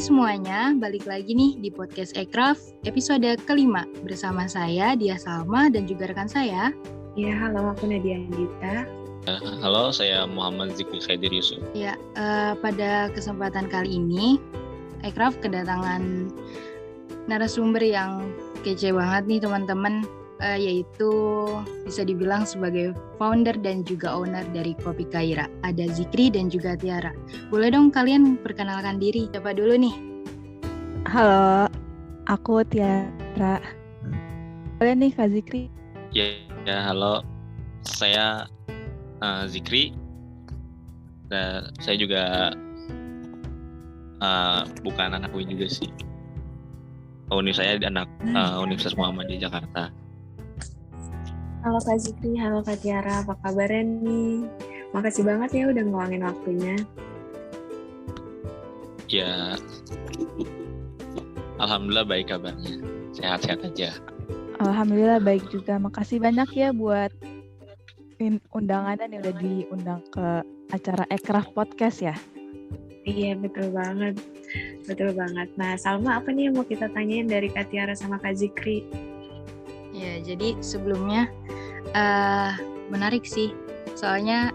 semuanya, balik lagi nih di podcast Ekraf episode kelima bersama saya Dia Salma dan juga rekan saya. Ya, halo, aku Nadia Andita. Halo, saya Muhammad Zikri Khaidir Yusuf. Ya, pada kesempatan kali ini Ekraf kedatangan narasumber yang kece banget nih teman-teman, yaitu bisa dibilang sebagai founder dan juga owner dari Kopi Kaira. Ada Zikri dan juga Tiara. Boleh dong kalian perkenalkan diri. Siapa dulu nih? Halo, aku Tiara. Boleh nih Kak Zikri? Ya, halo. Saya Zikri. Dan saya juga bukan anak UI juga sih. Saya anak Universitas Muhammadiyah Jakarta. Halo Kak Zikri, halo Kak Tiara, apa kabarnya nih? Makasih banget ya udah ngeluangin waktunya. Ya, alhamdulillah baik kabarnya. Sehat-sehat aja. Alhamdulillah baik juga. Makasih banyak ya buat undangannya nih, udah diundang ke acara Ekraf Podcast ya. Iya, betul banget. Nah, Salma, apa nih yang mau kita tanyain dari Kak Tiara sama Kak Zikri? Ya, jadi sebelumnya menarik sih. Soalnya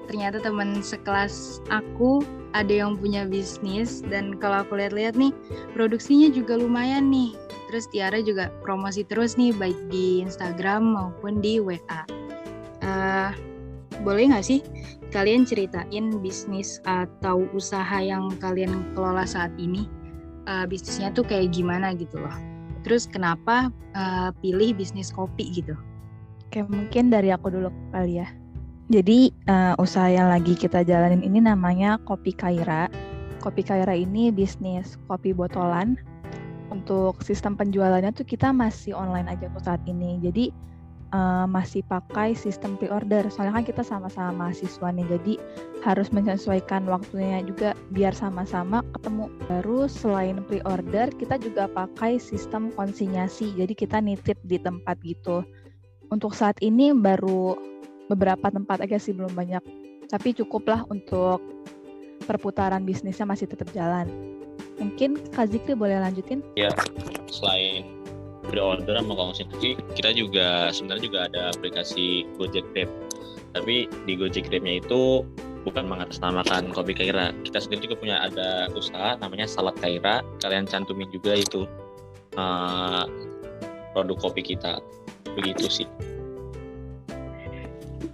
ternyata teman sekelas aku ada yang punya bisnis dan kalau aku lihat-lihat nih produksinya juga lumayan nih. Terus Tiara juga promosi terus nih baik di Instagram maupun di WA. Boleh nggak sih kalian ceritain bisnis atau usaha yang kalian kelola saat ini? Bisnisnya tuh kayak gimana gitu loh. Terus kenapa pilih bisnis kopi gitu? Oke, mungkin dari aku dulu kali ya. Jadi usaha yang lagi kita jalanin ini namanya Kopi Kaira. Kopi Kaira ini bisnis kopi botolan. Untuk sistem penjualannya tuh kita masih online aja untuk saat ini. Jadi masih pakai sistem pre-order. Soalnya kan kita sama-sama mahasiswa nih, jadi harus menyesuaikan waktunya juga biar sama-sama ketemu. Terus selain pre-order, kita juga pakai sistem konsinyasi. Jadi kita nitip di tempat gitu. Untuk saat ini baru beberapa tempat aja sih, belum banyak. Tapi cukuplah untuk perputaran bisnisnya masih tetap jalan. Mungkin Kak Zikri boleh lanjutin? Ya, selain pre-order sama konsinyasi, kita juga sebenarnya juga ada aplikasi Gojek Grab. Tapi di Gojek Grab-nya itu bukan mengatasnamakan Kopi Kaira. Kita sendiri juga punya ada usaha namanya Salad Kaira. Kalian cantumin juga itu produk kopi kita. Begitu sih.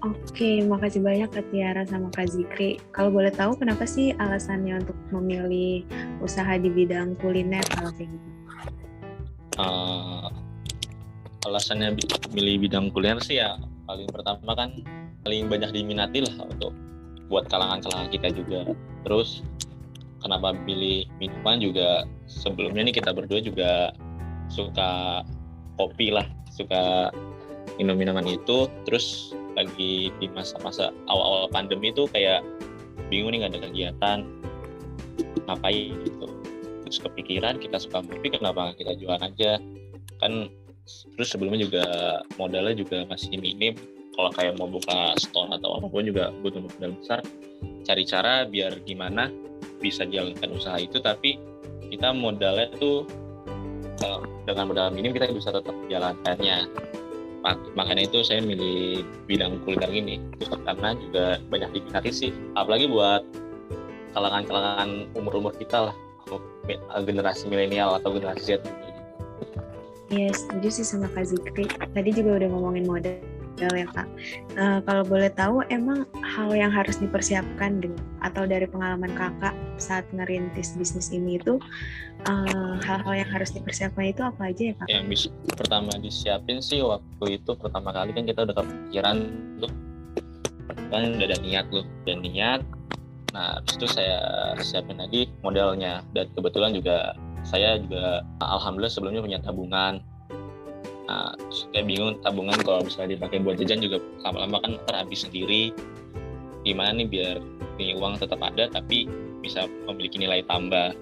Oke, makasih banyak Kak Tiara sama Kak Zikri. Kalau boleh tahu kenapa sih alasannya untuk memilih usaha di bidang kuliner kalau kayak gitu? Alasannya milih bidang kuliner sih ya paling pertama kan paling banyak diminati lah untuk buat kalangan-kalangan kita juga. Terus kenapa pilih minuman juga, sebelumnya nih kita berdua juga suka kopi lah, suka minum minuman itu. Terus lagi di masa-masa awal-awal pandemi itu kayak bingung nih gak ada kegiatan ngapain gitu. Terus kepikiran kita suka kopi, kenapa kita jualan aja kan. Terus sebelumnya juga modalnya juga masih minim, kalau kayak mau buka store atau apapun juga butuh modal besar. Cari cara biar gimana bisa jalankan usaha itu tapi kita modalnya tuh dengan modal minim kita bisa tetap menjalankannya. Makanya itu saya milih bidang kuliner ini karena juga banyak diminati sih, apalagi buat kalangan-kalangan umur-umur kita lah, generasi milenial atau generasi Z. Iya, setuju sih sama Kak Zikri. Tadi juga udah ngomongin modal ya Kak. Kalau boleh tahu, emang hal yang harus dipersiapkan atau dari pengalaman Kakak saat ngerintis bisnis ini itu, hal-hal yang harus dipersiapkan itu apa aja ya Kak? Yang pertama disiapin sih waktu itu pertama kali kan kita udah kepikiran tuh, kan udah ada niat. Nah, habis itu saya siapin lagi modalnya, dan kebetulan juga saya juga alhamdulillah sebelumnya punya tabungan. Nah, terus kayak bingung tabungan kalau misalnya dipakai buat jajan juga lama-lama kan terhabis sendiri. Gimana nih biar nih uang tetap ada tapi bisa memiliki nilai tambah.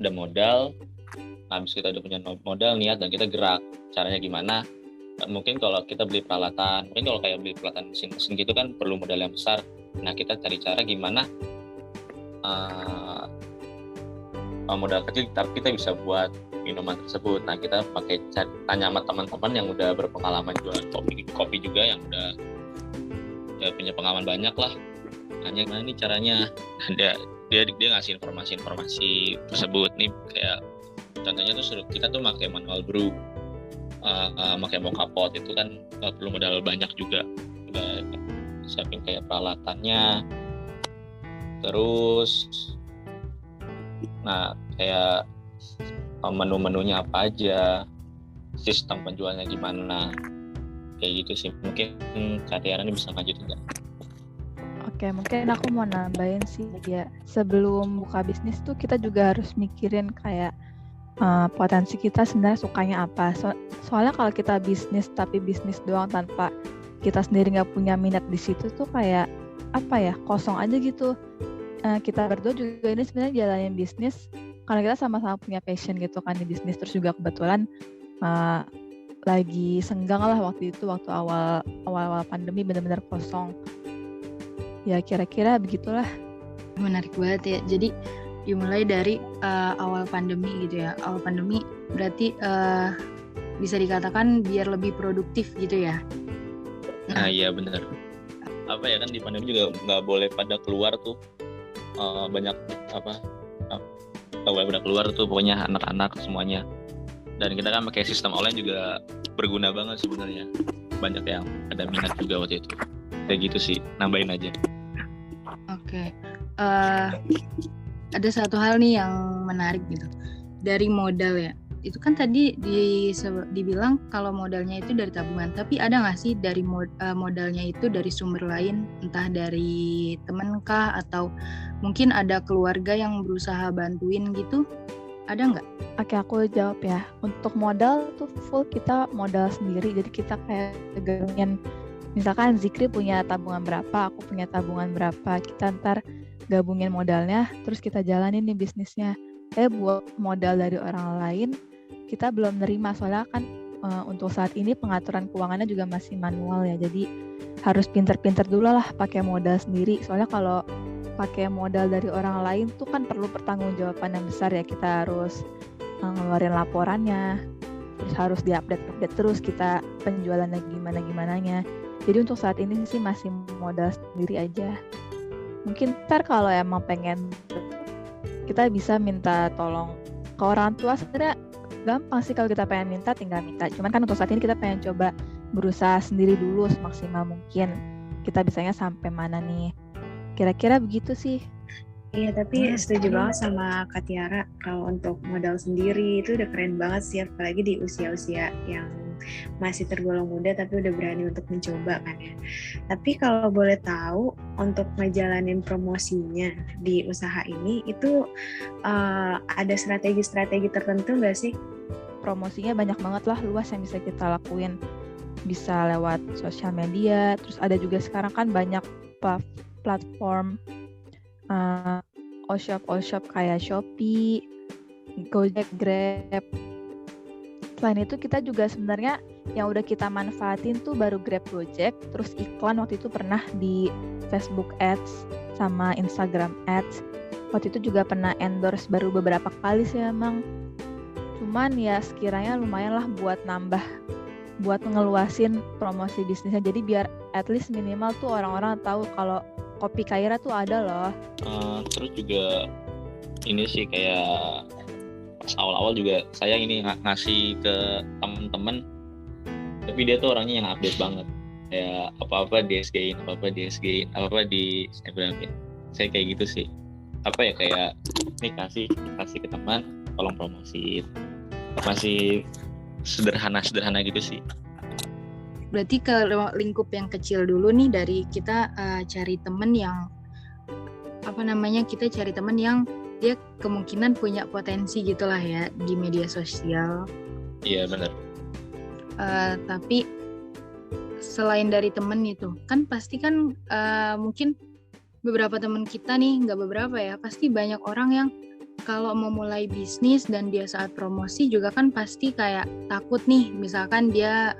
Ada modal, habis kita udah punya modal, niat, dan kita gerak. Caranya gimana? Mungkin kalau kita beli peralatan, mungkin kalau kayak beli peralatan mesin gitu kan perlu modal yang besar. Nah, kita cari cara gimana modal kecil tapi kita bisa buat minuman tersebut. Nah kita pakai tanya sama teman-teman yang udah berpengalaman jual kopi juga, yang udah punya pengalaman banyak lah. Tanya gimana nih caranya. Dia ngasih informasi tersebut nih, kayak contohnya tuh kita tuh pakai manual brew, pakai moka pot, itu kan perlu modal banyak juga. Udah siapin kayak peralatannya, terus nah kayak menu-menunya apa aja, sistem penjualnya gimana, kayak gitu sih. Mungkin Kak Tiara ini bisa lanjut enggak? Oke, mungkin aku mau nambahin sih ya, sebelum buka bisnis tuh kita juga harus mikirin kayak potensi kita sebenarnya sukanya apa. Soalnya kalau kita bisnis tapi bisnis doang tanpa kita sendiri nggak punya minat di situ tuh kayak apa ya, kosong aja gitu. Kita berdua juga ini sebenarnya jalanin bisnis karena kita sama-sama punya passion gitu kan di bisnis, terus juga kebetulan lagi senggang lah waktu awal pandemi, benar-benar kosong. Ya kira-kira begitulah. Menarik banget ya. Jadi dimulai dari awal pandemi gitu ya. Awal pandemi berarti bisa dikatakan biar lebih produktif gitu ya. Nah iya benar. Apa ya, kan di pandemi juga nggak boleh pada keluar tuh, banyak nggak boleh pada keluar tuh pokoknya anak-anak semuanya. Dan kita kan pakai sistem online juga berguna banget sebenarnya. Banyak yang ada minat juga waktu itu. Kayak gitu sih, nambahin aja. Oke. Ada satu hal nih yang menarik gitu. Dari modal ya. Itu kan tadi dibilang kalau modalnya itu dari tabungan. Tapi ada nggak sih dari modalnya itu dari sumber lain? Entah dari teman kah atau mungkin ada keluarga yang berusaha bantuin gitu? Ada nggak? Oke, aku jawab ya. Untuk modal tuh full kita modal sendiri. Jadi kita kayak gabungin, misalkan Zikri punya tabungan berapa, aku punya tabungan berapa. Kita ntar gabungin modalnya, terus kita jalanin nih bisnisnya. Buat modal dari orang lain, kita belum nerima. Soalnya kan untuk saat ini pengaturan keuangannya juga masih manual ya. Jadi harus pinter-pinter dulu lah pakai modal sendiri. Soalnya kalau pakai modal dari orang lain tuh kan perlu pertanggungjawaban yang besar ya. Kita harus ngeluarin laporannya, terus harus diupdate terus kita penjualannya gimana-gimananya. Jadi untuk saat ini sih masih modal sendiri aja. Mungkin ntar kalau emang pengen, kita bisa minta tolong ke orang tua. Sebenarnya gampang sih kalau kita pengen minta, tinggal minta. Cuman kan untuk saat ini kita pengen coba berusaha sendiri dulu semaksimal mungkin. Kita bisanya sampai mana nih. Kira-kira begitu sih. Iya, tapi setuju banget sama Kak Tiara. Kalau untuk modal sendiri itu udah keren banget sih, apalagi di usia-usia yang masih tergolong muda tapi udah berani untuk mencoba kan ya. Tapi kalau boleh tahu, untuk ngejalanin promosinya di usaha ini itu ada strategi-strategi tertentu nggak sih? Promosinya banyak banget lah, luas yang bisa kita lakuin. Bisa lewat sosial media, terus ada juga sekarang kan banyak platform all shop kayak Shopee, Gojek, Grab. Selain itu kita juga sebenarnya yang udah kita manfaatin tuh baru Grab, Gojek, terus iklan waktu itu pernah di Facebook Ads sama Instagram Ads. Waktu itu juga pernah endorse baru beberapa kali sih emang. Cuman ya sekiranya lumayan lah buat ngeluasin promosi bisnisnya. Jadi biar at least minimal tuh orang-orang tahu kalau Kopi Kaira tuh ada loh. Terus juga ini sih kayak pas awal-awal juga saya ini ngasih ke teman-teman, tapi dia tuh orangnya yang update banget. Kayak apa-apa di SG-in, apa-apa di Snapgram. Saya kayak gitu sih. Apa ya, kayak nih kasih ke teman, tolong promosiin. Masih sederhana gitu sih. Berarti ke lingkup yang kecil dulu nih, dari kita cari temen yang kita cari temen yang dia kemungkinan punya potensi gitulah ya di media sosial. Iya benar. Tapi selain dari temen itu kan pasti kan mungkin beberapa temen kita nih, nggak beberapa ya, pasti banyak orang yang kalau mau mulai bisnis dan dia saat promosi juga kan pasti kayak takut nih, misalkan dia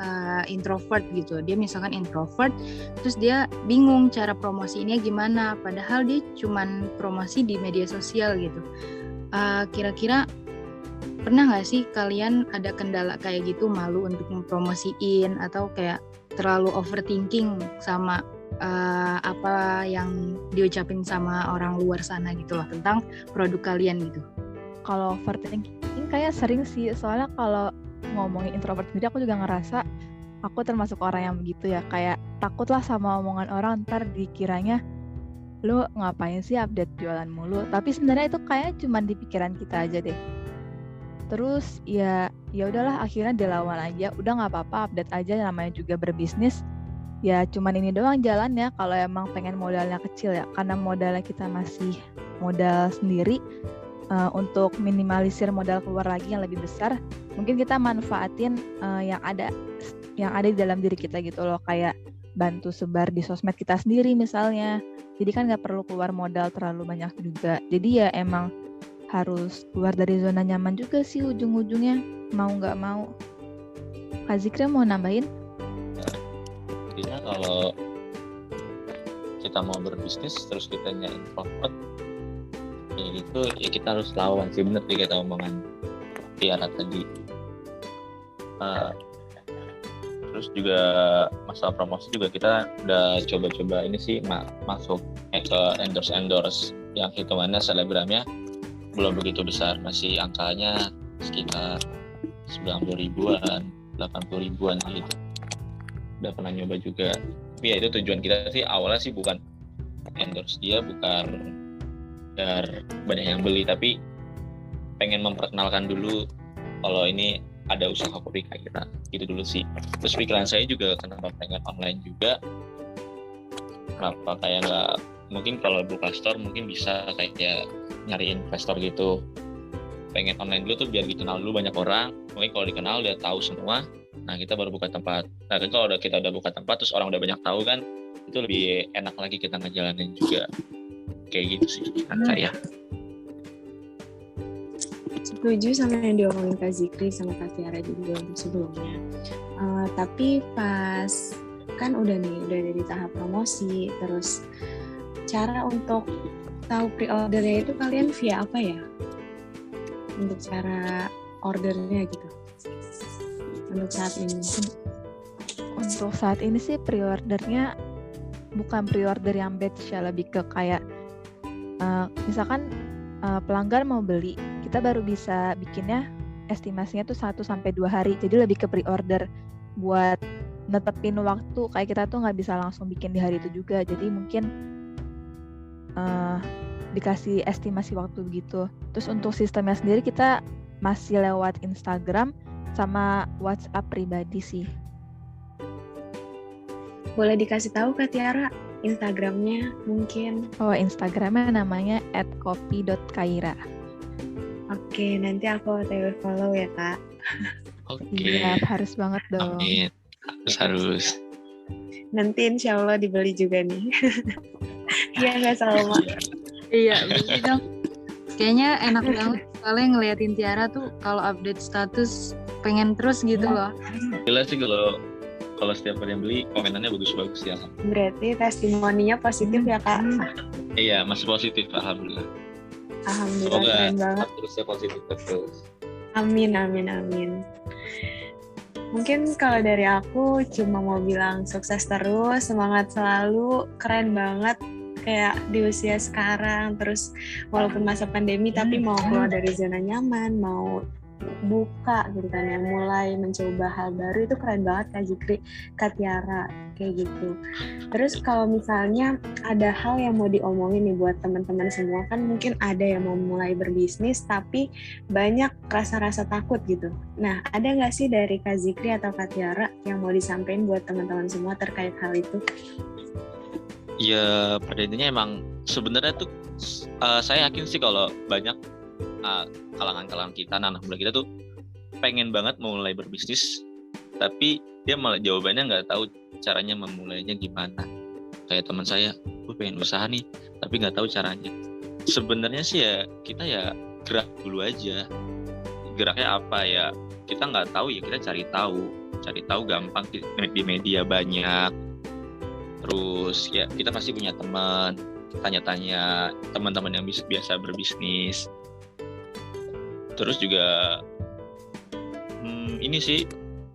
introvert gitu, terus dia bingung cara promosinya gimana, padahal dia cuman promosi di media sosial gitu. Kira-kira pernah nggak sih kalian ada kendala kayak gitu, malu untuk mempromosiin atau kayak terlalu overthinking sama apa yang diucapin sama orang luar sana gitu loh tentang produk kalian gitu? Kalau overthinking kayak sering sih, soalnya kalau ngomongin introvert sendiri aku juga ngerasa aku termasuk orang yang begitu ya, kayak takutlah sama omongan orang, ntar dikiranya lu ngapain sih update jualan mulu, tapi sebenarnya itu kayak cuman di pikiran kita aja deh. Terus ya udahlah, akhirnya dilawan aja, udah nggak apa-apa, update aja, namanya juga berbisnis. Ya cuman ini doang jalannya, kalau emang pengen modalnya kecil ya, karena modalnya kita masih modal sendiri. Untuk minimalisir modal keluar lagi yang lebih besar, mungkin kita manfaatin yang ada di dalam diri kita gitu loh, kayak bantu sebar di sosmed kita sendiri misalnya. Jadi kan nggak perlu keluar modal terlalu banyak juga. Jadi ya emang harus keluar dari zona nyaman juga sih ujung-ujungnya, mau nggak mau. Kak Zikri mau nambahin? Intinya kalau kita mau berbisnis terus kita introvert, ya gitu ya kita harus lawan sih, bener sih kata omongan Tiara tadi. Terus juga masalah promosi juga kita udah coba-coba ini sih masuk ke endorse yang hitungannya selebgramnya belum begitu besar, masih angkanya sekitar 90 ribuan, 80 ribuan gitu. Udah pernah nyoba juga, tapi ya itu tujuan kita sih awalnya sih bukan endorse dia, bukan biar banyak yang beli, tapi pengen memperkenalkan dulu kalau ini ada usaha kopi Kaira gitu dulu sih. Terus pikiran saya juga kenapa pengen online juga, kenapa kayak nggak, mungkin kalau buka store mungkin bisa kayak nyari investor gitu. Pengen online dulu tuh biar dikenal dulu banyak orang, mungkin kalau dikenal dia tahu semua, nah kita baru buka tempat. Nah kan kalau kita udah buka tempat terus orang udah banyak tahu kan, itu lebih enak lagi kita ngejalanin juga. Kayak gitu sih kan saya. Setuju sama yang diomongin Kak Zikri sama Kak Tiara juga sebelumnya. Tapi pas kan udah di tahap promosi, terus cara untuk tahu pre-ordernya itu kalian via apa ya? Untuk cara ordernya gitu. Untuk saat ini. Untuk saat ini sih pre-ordernya bukan pre-order yang batch ya, lebih ke kayak misalkan pelanggan mau beli, kita baru bisa bikinnya estimasinya tuh 1-2 hari, jadi lebih ke pre-order buat netepin waktu, kayak kita tuh nggak bisa langsung bikin di hari itu juga, jadi mungkin dikasih estimasi waktu begitu. Terus untuk sistemnya sendiri kita masih lewat Instagram sama WhatsApp pribadi sih. Boleh dikasih tahu Kak Tiara Instagramnya mungkin? Oh, Instagramnya namanya @kopi.kaira. Oke, nanti aku OTW follow ya Kak. Oke. Iya, harus banget dong. Amin. Harus. Nanti insya Allah dibeli juga nih. Iya nggak Salma? Iya, beli dong. Kayaknya enak banget soalnya ngeliatin Tiara tuh kalau update status pengen terus gitu loh. Jelas sih kalau setiap kali yang beli komenannya bagus-bagus ya. Berarti testimoninya positif ya Kak? Iya, masih positif, alhamdulillah. Alhamdulillah, Semoga keren banget. terusnya positif terus. Amin. Mungkin kalau dari aku cuma mau bilang sukses terus, semangat selalu, keren banget. Kayak di usia sekarang, terus walaupun masa pandemi tapi mau keluar dari zona nyaman, mau buka gitu kan, yang mulai mencoba hal baru, itu keren banget Kak Zikri, Kak Tiara, kayak gitu. Terus kalau misalnya ada hal yang mau diomongin nih buat teman-teman semua, kan mungkin ada yang mau mulai berbisnis tapi banyak rasa-rasa takut gitu. Nah, ada nggak sih dari Kak Zikri atau Kak Tiara yang mau disampaikan buat teman-teman semua terkait hal itu? Ya pada intinya emang sebenarnya tuh saya yakin sih kalau banyak kalangan-kalangan kita, anak muda kita tuh pengen banget mulai berbisnis, tapi dia malah jawabannya nggak tahu caranya memulainya gimana. Kayak teman saya, gue pengen usaha nih, tapi nggak tahu caranya. Sebenarnya sih ya kita ya gerak dulu aja. Geraknya apa ya? Kita nggak tahu ya kita cari tahu gampang di media banyak. Terus ya kita pasti punya teman, tanya-tanya teman-teman yang biasa berbisnis. Terus juga ini sih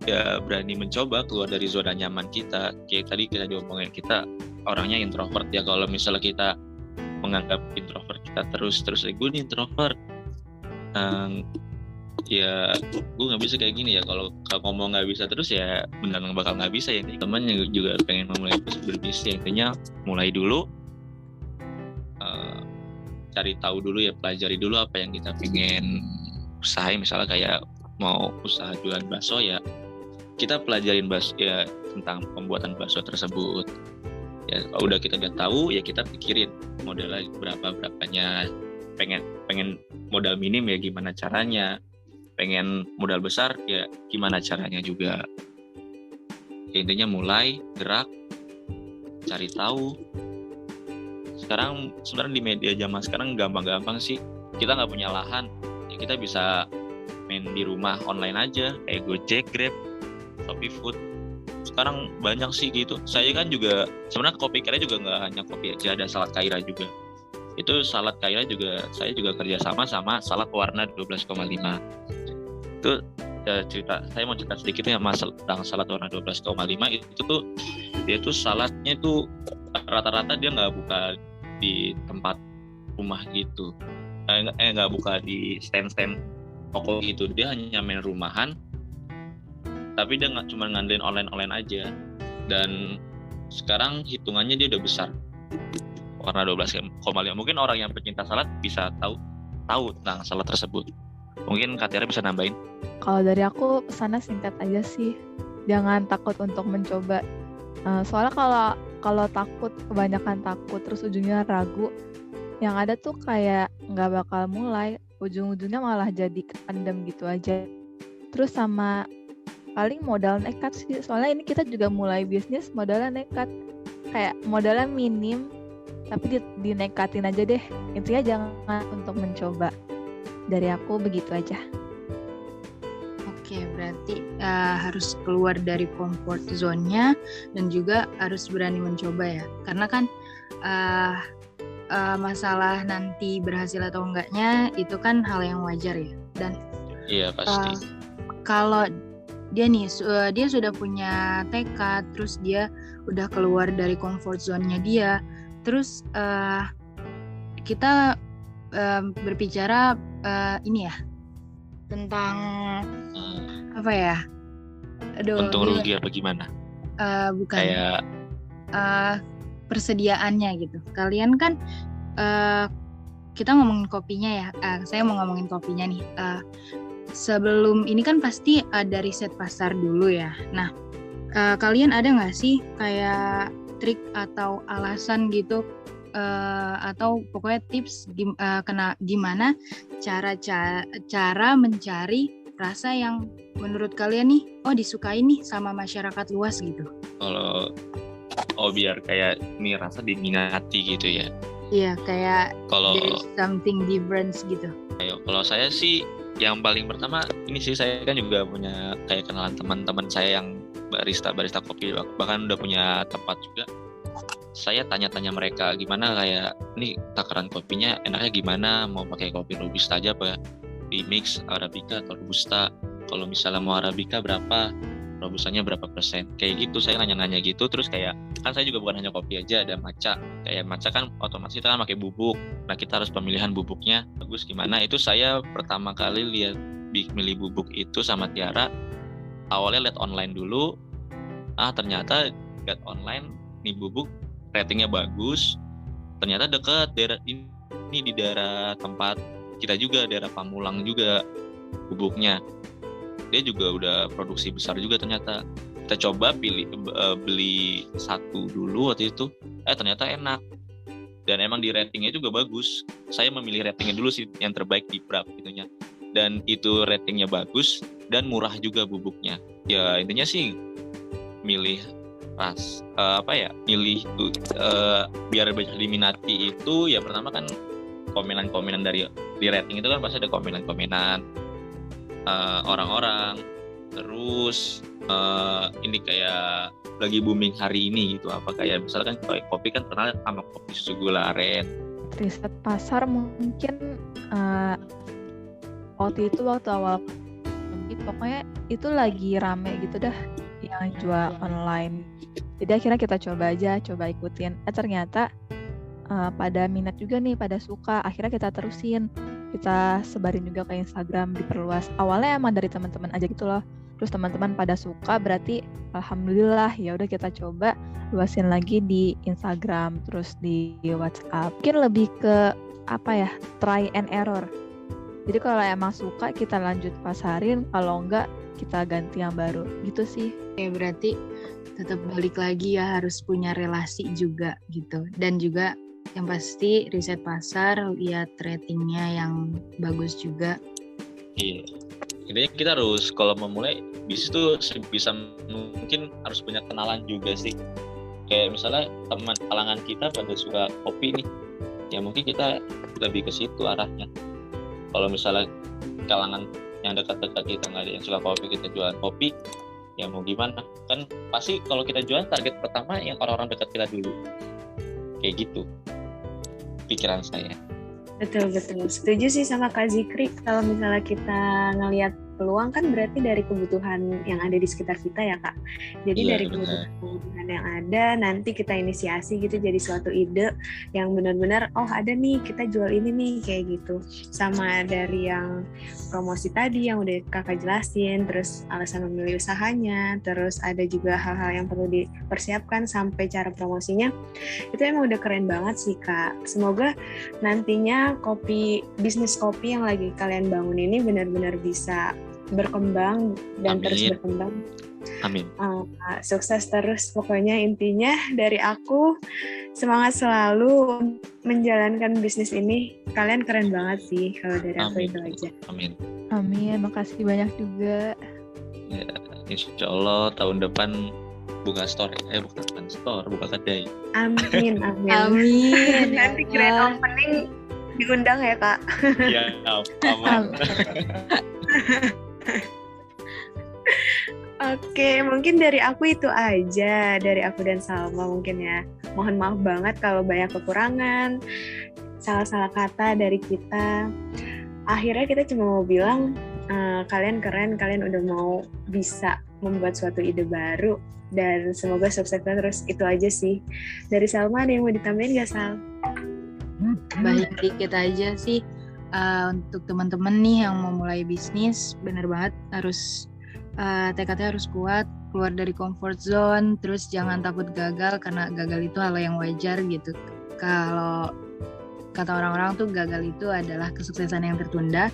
ya berani mencoba keluar dari zona nyaman kita. Kayak tadi kita juga ngomongin, kita orangnya introvert ya. Kalau misalnya kita menganggap introvert kita terus gue nih introvert, ya gue nggak bisa kayak gini ya. Kalau ngomong nggak bisa terus ya benar bakal nggak bisa ya. Teman yang juga pengen memulai berbisnis, intinya mulai dulu, cari tahu dulu ya, pelajari dulu apa yang kita pengen usahain. Misalnya kayak mau usaha jualan bakso ya, kita pelajarin bakso ya, tentang pembuatan bakso tersebut ya. Udah tahu ya, kita pikirin modalnya berapanya. Pengen modal minim ya gimana caranya, pengen modal besar ya gimana caranya juga ya. Intinya mulai gerak, cari tahu. Sekarang sebenarnya di media zaman sekarang gampang-gampang sih. Kita nggak punya lahan ya, kita bisa main di rumah online aja kayak Gojek, Grab, Shopee Food. Sekarang banyak sih gitu. Saya kan juga sebenarnya Kopi Kaira juga nggak hanya kopi aja, ada salad Kaira juga. Itu salad Kaira juga saya juga kerja sama salad warna 12,5. Itu saya mau cerita sedikit ya mas tentang salad warna 12,5. Itu tuh dia tuh saladnya tuh rata-rata dia nggak buka di tempat rumah gitu, nggak buka di stand toko gitu. Dia hanya main rumahan, tapi dia nggak cuma ngandelin online aja. Dan sekarang hitungannya dia udah besar, warna 12,5. Mungkin orang yang pecinta salad bisa tahu tentang salad tersebut. Mungkin Kak Tiara bisa nambahin. Kalau dari aku pesannya singkat aja sih, jangan takut untuk mencoba. Soalnya kalau takut, kebanyakan takut terus ujungnya ragu, yang ada tuh kayak nggak bakal mulai, ujung-ujungnya malah jadi kependem gitu aja. Terus sama paling modal nekat sih, soalnya ini kita juga mulai bisnis modalnya nekat, kayak modalnya minim tapi dinekatin aja deh. Intinya jangan untuk mencoba. Dari aku begitu aja. Oke, berarti harus keluar dari comfort zone-nya dan juga harus berani mencoba ya. Karena kan masalah nanti berhasil atau enggaknya itu kan hal yang wajar ya. Dan iya pasti. Kalau dia sudah punya tekad, terus dia udah keluar dari comfort zone-nya dia, terus kita berbicara ini ya tentang apa ya? Untung rugi apa gimana? Bukan. Kayak persediaannya gitu. Kalian kan kita ngomongin kopinya ya. Saya mau ngomongin kopinya nih. Sebelum ini kan pasti ada riset pasar dulu ya. Nah, kalian ada nggak sih kayak trik atau alasan gitu? Atau pokoknya tips gimana cara mencari rasa yang menurut kalian nih disukai nih sama masyarakat luas gitu. Kalau biar kayak ini rasa diminati gitu ya. Iya, kayak kalau there's something different gitu. Kalau saya sih yang paling pertama ini sih, saya kan juga punya kayak kenalan teman-teman saya yang barista kopi, bahkan udah punya tempat juga. Saya tanya-tanya mereka gimana kayak ini takaran kopinya enaknya gimana, mau pakai kopi robusta aja apa di mix arabica atau robusta, kalau misalnya mau arabica berapa, robustanya berapa persen, kayak gitu. Saya nanya-nanya gitu. Terus kayak kan saya juga bukan hanya kopi aja, ada matcha. Kayak matcha kan otomatis kita kan pakai bubuk, nah kita harus pemilihan bubuknya bagus gimana. Itu saya pertama kali lihat milih bubuk itu sama Tiara, awalnya lihat online dulu, ternyata lihat online nih bubuk ratingnya bagus, ternyata dekat daerah ini, di daerah tempat kita juga, daerah Pamulang juga bubuknya. Dia juga udah produksi besar juga ternyata. Kita coba beli satu dulu waktu itu, ternyata enak. Dan emang di ratingnya juga bagus. Saya memilih ratingnya dulu sih, yang terbaik di Prap itunya. Dan itu ratingnya bagus dan murah juga bubuknya. Ya intinya sih milih milih biar banyak diminati itu ya. Pertama kan komenan dari di rating itu kan pasti ada komenan orang-orang. Terus ini kayak lagi booming hari ini gitu, apa kayak misalkan kopi kan terkenal sama kopi susu gula aren. Riset pasar mungkin waktu awal pokoknya itu lagi rame gitu dah yang jual online. Jadi akhirnya kita coba ikutin. Ternyata pada minat juga nih, pada suka. Akhirnya kita terusin, kita sebarin juga ke Instagram, diperluas. Awalnya emang dari teman-teman aja gitu loh. Terus teman-teman pada suka, berarti alhamdulillah ya udah kita coba luasin lagi di Instagram, terus di WhatsApp. Mungkin lebih ke try and error. Jadi kalau emang suka kita lanjut pasarin, kalau enggak kita ganti yang baru gitu sih. Ya berarti tetap balik lagi ya, harus punya relasi juga gitu. Dan juga yang pasti riset pasar, lihat ratingnya yang bagus juga. Iya. Intinya kita harus kalau memulai bisnis tuh sebisa mungkin harus punya kenalan juga sih. Kayak misalnya teman kalangan kita pada suka kopi nih, ya mungkin kita lebih ke situ arahnya. Kalau misalnya kalangan yang dekat-dekat kita nggak ada yang suka kopi, kita jualan kopi, ya mau gimana? Kan pasti kalau kita jualan target pertama yang orang-orang dekat kita dulu. Kayak gitu pikiran saya. Betul. Setuju sih sama Kak Zikri. Kalau misalnya kita ngelihat peluang kan berarti dari kebutuhan yang ada di sekitar kita ya Kak. Jadi dari kebutuhan yang ada nanti kita inisiasi gitu jadi suatu ide yang benar-benar ada nih kita jual ini nih kayak gitu. Sama dari yang promosi tadi yang udah Kakak jelasin, terus alasan memilih usahanya, terus ada juga hal-hal yang perlu dipersiapkan sampai cara promosinya. Itu emang udah keren banget sih Kak. Semoga nantinya bisnis kopi yang lagi kalian bangun ini benar-benar bisa berkembang dan terus berkembang. Amin. Sukses terus pokoknya. Intinya dari aku semangat selalu menjalankan bisnis ini. Kalian keren banget sih kalau dari aku itu aja. Amin. Makasih banyak juga. Ya, insya Allah tahun depan buka store, buka kedai. Amin. Nanti grand opening diundang ya Kak. Iya, aman. Oke, mungkin dari aku itu aja, dari aku dan Salma mungkin ya. Mohon maaf banget kalau banyak kekurangan, salah-salah kata dari kita. Akhirnya kita cuma mau bilang, kalian keren, kalian udah mau bisa membuat suatu ide baru, dan semoga sukses terus. Itu aja sih. Dari Salma, ada yang mau ditambahin gak, Sal? Baik dikit aja sih. Untuk teman-teman nih yang mau mulai bisnis, bener banget harus tekadnya harus kuat, keluar dari comfort zone, terus jangan takut gagal karena gagal itu hal yang wajar gitu. Kalau kata orang-orang tuh gagal itu adalah kesuksesan yang tertunda,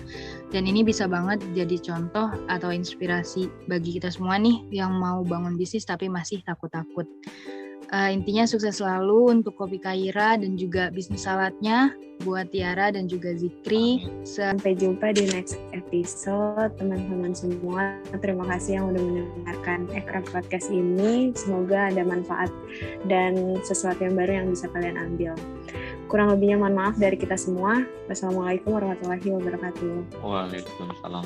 dan ini bisa banget jadi contoh atau inspirasi bagi kita semua nih yang mau bangun bisnis tapi masih takut-takut. Intinya sukses selalu untuk Kopi Kaira dan juga bisnis saladnya buat Tiara dan juga Zikri. Sampai jumpa di next episode teman-teman semua. Terima kasih yang udah mendengarkan Aircraft Podcast ini. Semoga ada manfaat dan sesuatu yang baru yang bisa kalian ambil. Kurang lebihnya mohon maaf dari kita semua. Wassalamualaikum warahmatullahi wabarakatuh. Waalaikumsalam.